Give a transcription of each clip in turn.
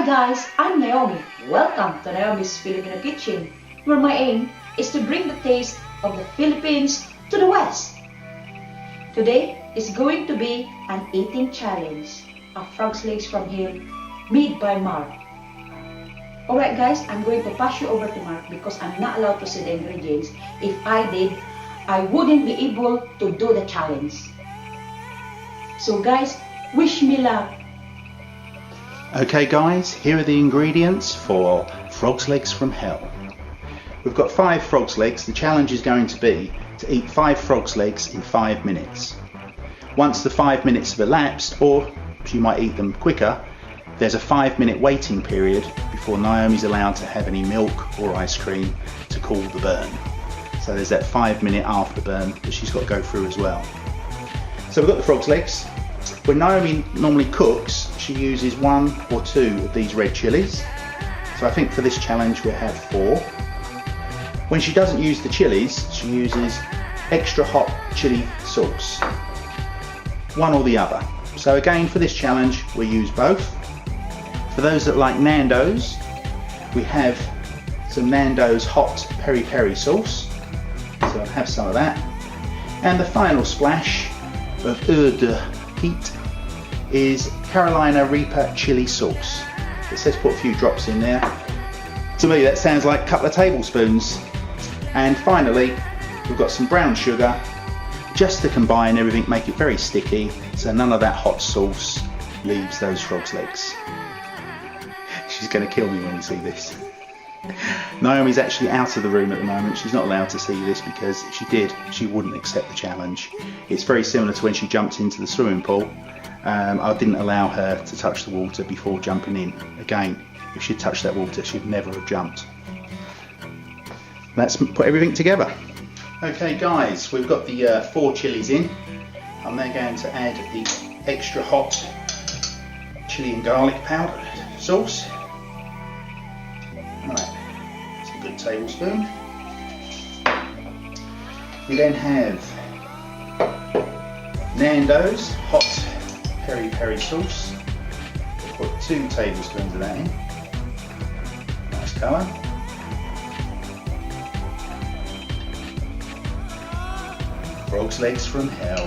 Hi guys, I'm Naomi. Welcome to Naomi's Filipino Kitchen, where my aim is to bring the taste of the Philippines to the West. Today is going to be an eating challenge, a frog's legs from hell made by Mark. Alright guys, I'm going to pass you over to Mark because I'm not allowed to see the ingredients. If I did, I wouldn't be able to do the challenge. So guys, wish me luck. Okay guys, here are the ingredients for frog's legs from hell. We've got 5 frog's legs. The challenge is going to be to eat 5 frog's legs in 5 minutes. Once the 5 minutes have elapsed, or you might eat them quicker, there's a 5-minute waiting period before Naomi's allowed to have any milk or ice cream to cool the burn. So there's that 5-minute afterburn that she's got to go through as well. So we've got the frog's legs. When Naomi normally cooks, she uses 1 or 2 of these red chilies. So I think for this challenge we'll have 4. When she doesn't use the chilies, she uses extra hot chili sauce. One or the other. So again, for this challenge we'll use both. For those that like Nando's, we have some Nando's hot peri sauce. So I'll have some of that. And the final splash of eau de heat is Carolina Reaper Chilli Sauce. It says put a few drops in there. To me that sounds like a couple of tablespoons. And finally we've got some brown sugar just to combine everything, make it very sticky so none of that hot sauce leaves those frog's legs. She's going to kill me when you see this. Naomi's actually out of the room at the moment. She's not allowed to see this because if she did, she wouldn't accept the challenge. It's very similar to when she jumped into the swimming pool. I didn't allow her to touch the water before jumping in. Again, if she'd touched that water, she'd never have jumped. Let's put everything together. Okay guys, we've got the 4 chilies in. I'm now going to add the extra hot chili and garlic powder sauce. Right, it's a good tablespoon. We then have Nando's hot peri sauce. We'll put 2 tablespoons of that in. Nice colour. Frog's legs from hell.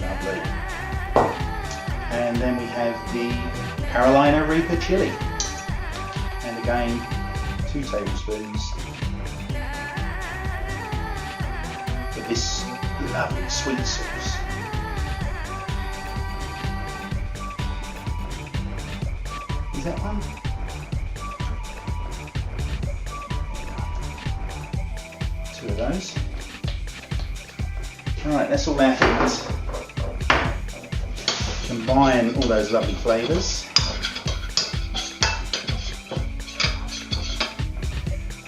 Lovely. And then we have the Carolina Reaper Chilli. And again, 2 tablespoons for this lovely sweet sauce. Is that one? 2 of those. Alright, that's all our heat. Combine all those lovely flavours.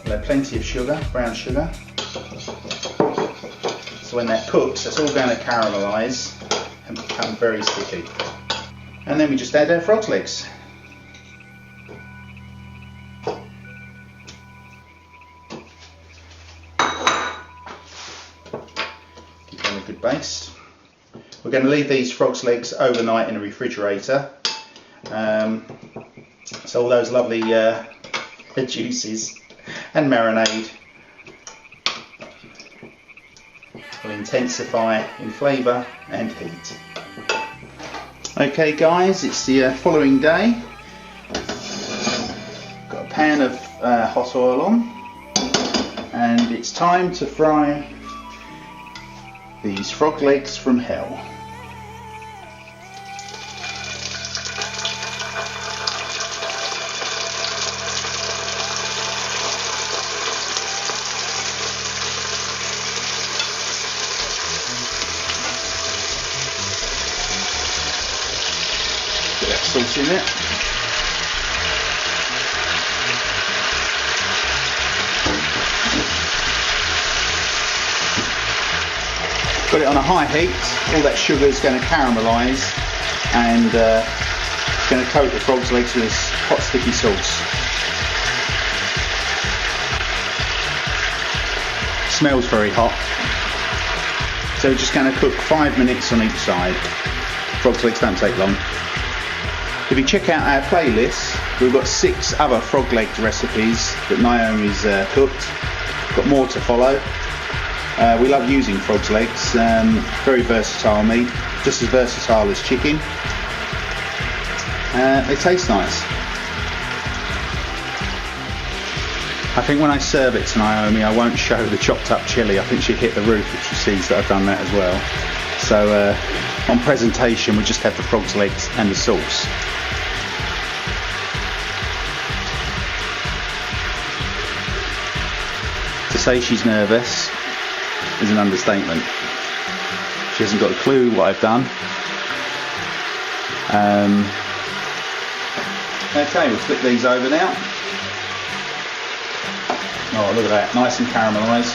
We'll have plenty of sugar, brown sugar. So when that cooks, it's all going to caramelise and become very sticky. And then we just add our frog's legs. Give them a good baste. We're going to leave these frog's legs overnight in a refrigerator. So all those lovely juices and marinade will intensify in flavour and heat. Okay guys, it's the following day. Got a pan of hot oil on and it's time to fry these frog legs from hell. Get that sauce in it. Put it on a high heat, all that sugar is going to caramelise and going to coat the frog's legs with this hot sticky sauce. Smells very hot. So we're just going to cook 5 minutes on each side. Frog's legs don't take long. If you check out our playlist, We've got 6 other frog leg recipes that Naomi's cooked. Got more to follow. We love using frog's legs. Very versatile meat, just as versatile as chicken. They taste nice. I think when I serve it to Naomi, I won't show the chopped up chilli. I think she'll hit the roof if she sees that I've done that as well. So on presentation, we just have the frog's legs and the sauce. To say she's nervous is an understatement. She hasn't got a clue what I've done. Okay, we'll flip these over now. Oh, look at that, nice and caramelised.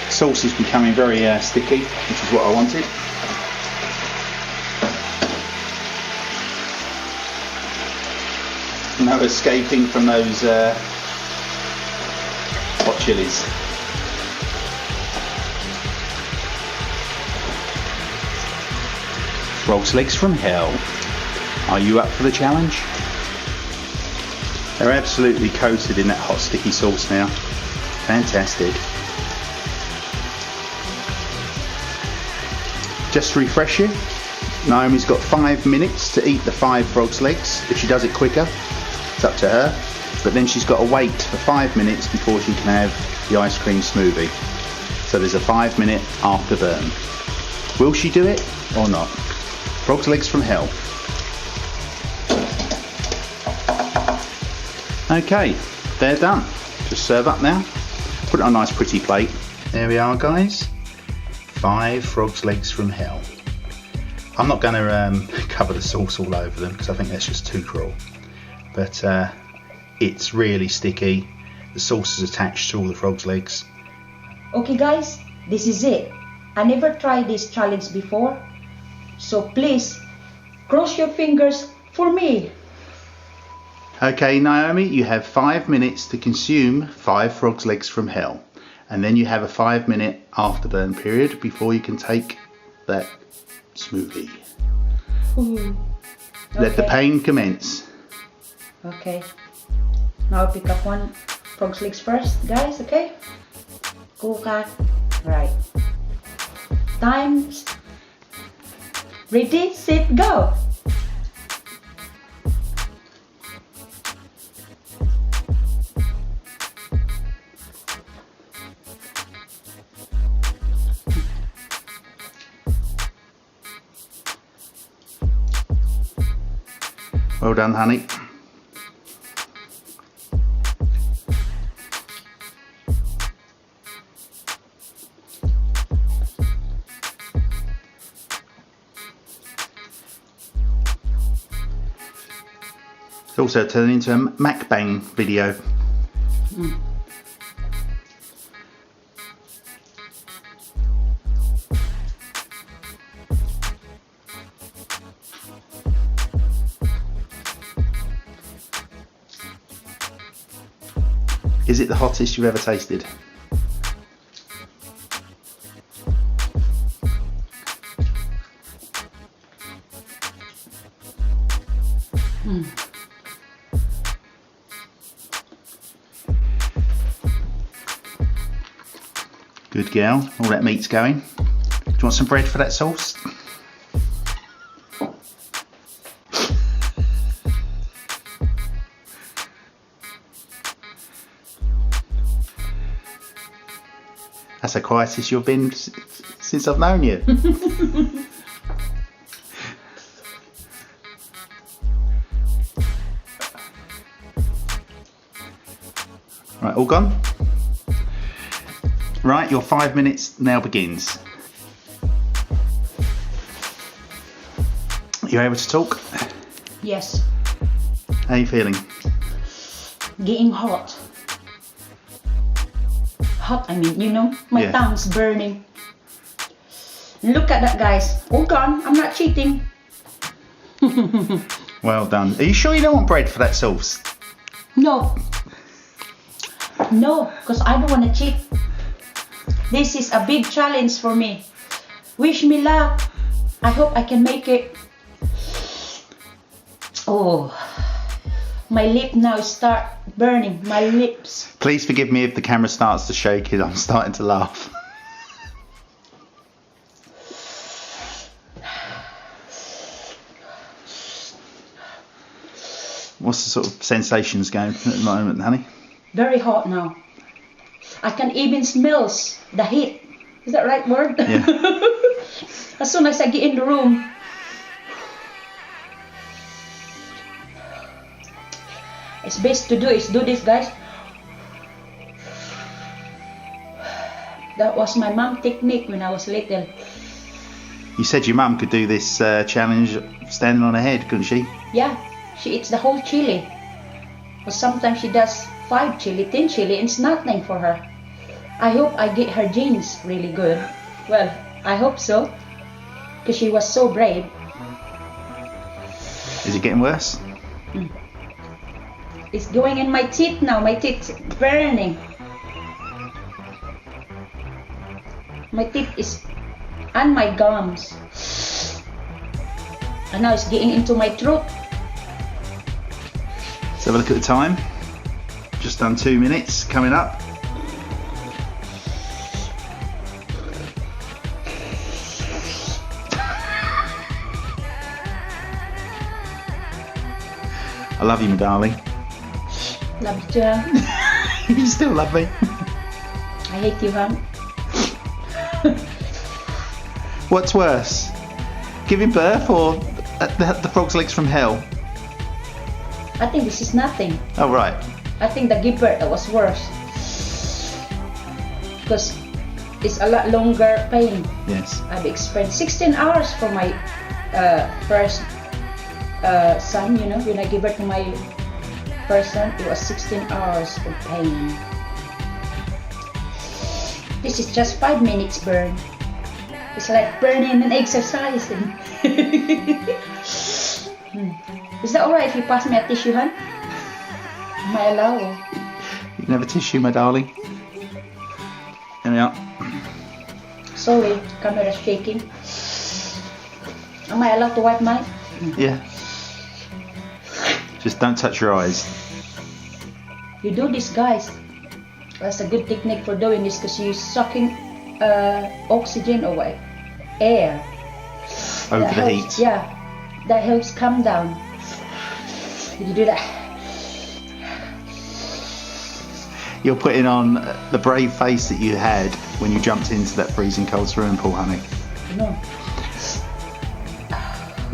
Sauce is becoming very sticky, which is what I wanted. No escaping from those hot chilies. Frog's legs from hell. Are you up for the challenge? They're absolutely coated in that hot sticky sauce now. Fantastic. Just to refresh you, Naomi's got 5 minutes to eat the 5 frog's legs. If she does it quicker, it's up to her. But then she's got to wait for 5 minutes before she can have the ice cream smoothie. So there's a 5-minute afterburn. Will she do it or not? Frog's legs from hell. Okay, they're done. Just serve up now. Put it on a nice pretty plate. There we are, guys. 5 frog's legs from hell. I'm not going to cover the sauce all over them because I think that's just too cruel. But it's really sticky. The sauce is attached to all the frog's legs. Okay guys, this is it. I never tried this challenge before. So please, cross your fingers for me. Okay, Naomi, you have 5 minutes to consume 5 frog's legs from hell. And then you have a 5-minute afterburn period before you can take that smoothie. Ooh. Let the pain commence. Okay. Now I'll pick up one frog's legs first, guys, okay? Cool cat. Right. Times. Ready, set, go! Well done, honey. It's also turned into a mukbang video. Is it the hottest you've ever tasted? Good girl, all that meat's going. Do you want some bread for that sauce? That's the quietest you've been since I've known you. Right, all gone? Right, your 5 minutes now begins. You able to talk? Yes. How are you feeling? Getting hot. Hot, I mean, you know, my tongue's burning. Look at that, guys. All gone. I'm not cheating. Well done. Are you sure you don't want bread for that sauce? No. No, because I don't want to cheat. This is a big challenge for me. Wish me luck. I hope I can make it. Oh, my lip now start burning. My lips. Please forgive me if the camera starts to shake. I'm starting to laugh. What's the sort of sensations going at the moment, honey? Very hot now. I can even smell the heat. Is that the right word? Yeah. As soon as I get in the room. It's best to do is do this, guys. That was my mom technique when I was little. You said your mum could do this challenge standing on her head, couldn't she? Yeah, she eats the whole chili. But sometimes she does 5 chili, 10 chili, and it's nothing for her. I hope I get her genes really good. Well, I hope so. Because she was so brave. Is it getting worse? It's going in my teeth now. My teeth burning. My teeth is and my gums. And now it's getting into my throat. Let's have a look at the time. Just done 2 minutes coming up. I love you, my darling. Love you too. You still love me. I hate you, hon. What's worse? Giving birth or the frog's legs from hell? I think this is nothing. Oh, right. I think the give birth that was worse. Because it's a lot longer pain. Yes. I've experienced 16 hours for my first son, you know, when I gave birth to my first son, it was 16 hours of pain. This is just 5 minutes burn. It's like burning and exercising. Is that alright if you pass me a tissue, hon? Am I allowed? You can have a tissue, my darling. There we are. Sorry, camera's shaking. Am I allowed to wipe mine? Yeah. Just don't touch your eyes. You do this, guys. That's a good technique for doing this because you're sucking oxygen or what? Air. Over That the helps, heat. Yeah, that helps calm down. Did you do that? You're putting on the brave face that you had when you jumped into that freezing cold swimming pool, honey. No.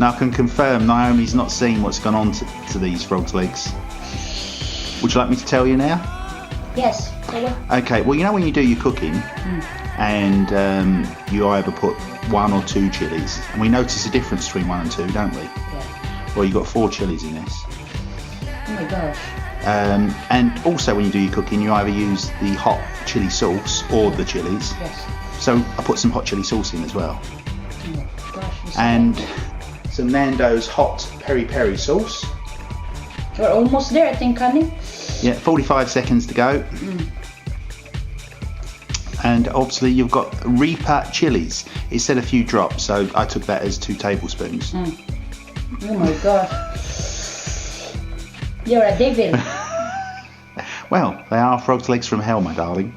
Now I can confirm Naomi's not seen what's gone on to these frog's legs. Would you like me to tell you now? Yes. Okay, well, you know when you do your cooking and you either put 1 or 2 chilies, and we notice a difference between 1 and 2, don't we? Yeah. Well, you've got 4 chilies in this. Oh my gosh. And also when you do your cooking, you either use the hot chili sauce or the chilies. Yes. So I put some hot chili sauce in as well. Oh gosh. And some Nando's hot peri sauce. We're almost there, I think, honey. Yeah, 45 seconds to go. And obviously you've got Reaper chilies. It said a few drops, so I took that as 2 tablespoons. Oh my gosh. You're a devil. Well, they are frog's legs from hell, my darling.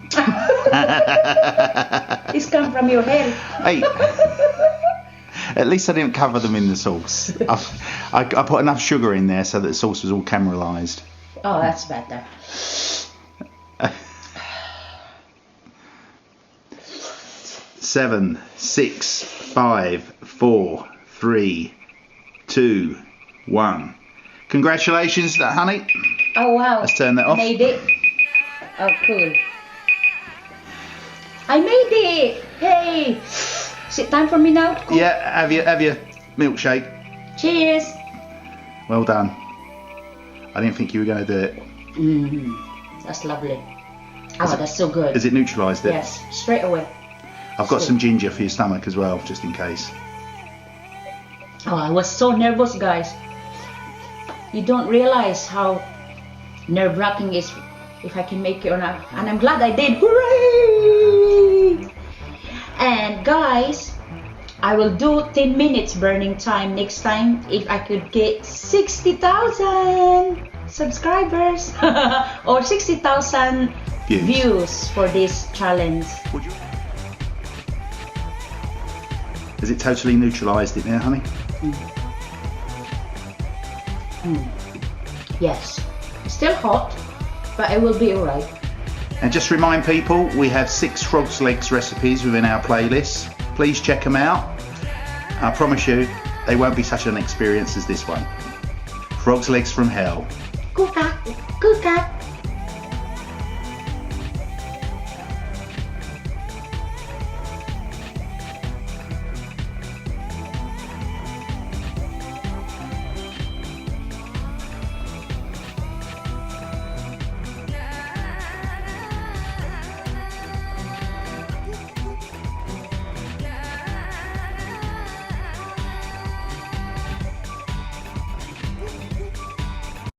This come from your head. Hey, at least I didn't cover them in the sauce. I put enough sugar in there so that the sauce was all caramelised. Oh, that's better. Seven, 6, 5, 4, 3, 2, 1. Congratulations, honey. Oh wow. Let's turn that off. Made it. Oh, cool. I made it. Hey. Is it time for me now? Cool. Yeah, have your milkshake. Cheers. Well done. I didn't think you were going to do it. That's lovely. Oh, that's so good. Has it neutralised it? Yes, straight away. I've got some ginger for your stomach as well, just in case. Oh, I was so nervous, guys. You don't realize how nerve-wracking it if I can make it or not. And I'm glad I did. Hooray! And guys, I will do 10 minutes burning time next time if I could get 60,000 subscribers or 60,000 views for this challenge. Has it totally neutralised it now, honey? Yes, it's still hot, but it will be alright. And just remind people, we have 6 frog's legs recipes within our playlist. Please check them out. I promise you, they won't be such an experience as this one. Frog's legs from hell. Cook up, cook up.